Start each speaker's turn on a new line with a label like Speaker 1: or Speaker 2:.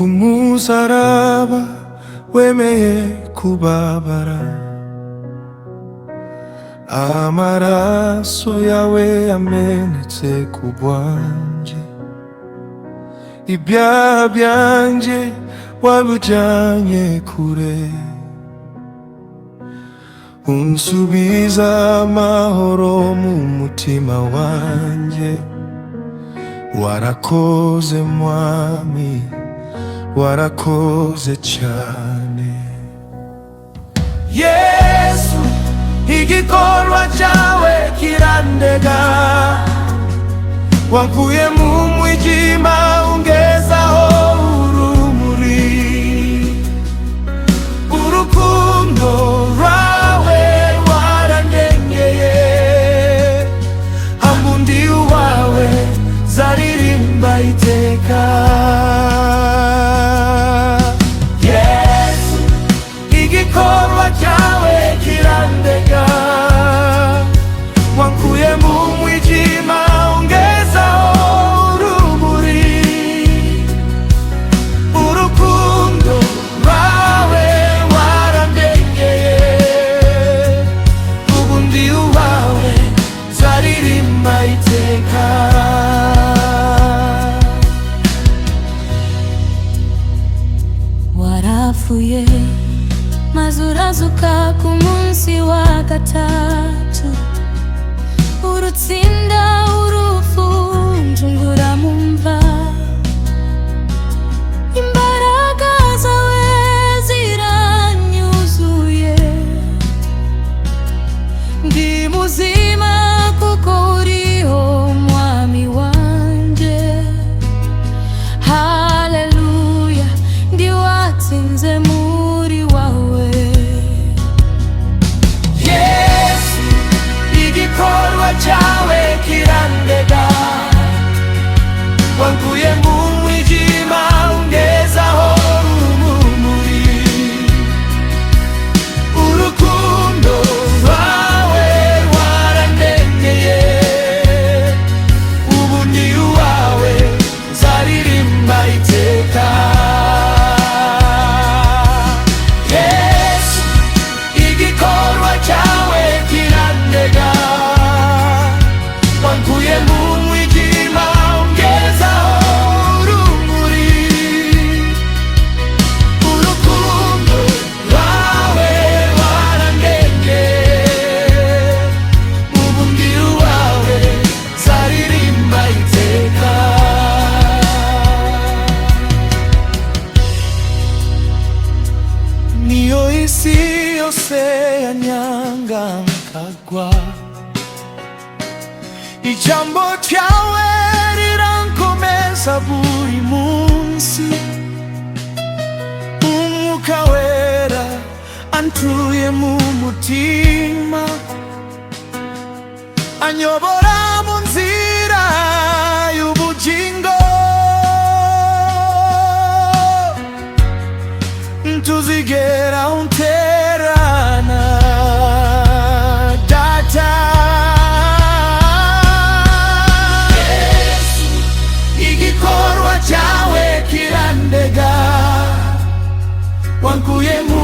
Speaker 1: kumusaraba wemeye kubabara, amaraso yawe yamenetse ku bwanjye, ibyaha byanjye wabijyanye kure, unsubiza amahoro mu mutima wanjye. Warakoze mwami, warakoze cyane. Yesu, igikorwa cyawe kirandega, wankuye mu mwijima ungezaho urumuri, urukundo rwawe warandengeye, hambundi uwawe zaririmba iteka. Yesu, igikorwa cyawe kirandega, wankuye mu mwijima ungezaho urumuri, urukundo rwawe warandengeye, ubu ndi uwawe zaririmba iteka.
Speaker 2: Warapfuye maze urazuka ku munsi wa gatatu, urutsinda urupfu njungura mu mva, imbaraga zawe ziranyuzuye, ndi muzima kuko uriho mwami wanjye. Haleluya, ndi watsinze muri wawe.
Speaker 1: Yesu, igikorwa cyawe kirandega, wankuye mu mwijima ungezaho urumuri, urukundo rwawe warandengeye, ubu ndi uwawe nzaririmba iteka. Yesu, igikorwa cyawe kirandega, wankuye mu mwijima ungezaho urumuri, urukundo rwawe warandengeye, ubu ndi uwawe nzaririmba iteka. Niyo isi yose yanyanga nkagwa, ijambo ryawe rirankomeza buri munsi, umwuka wera antuye mu mutima, anyobora mu nzira y'ubugingo, ntuzigera unterana data. Yesu, igikorwa cyawe kirandega, wankuye mu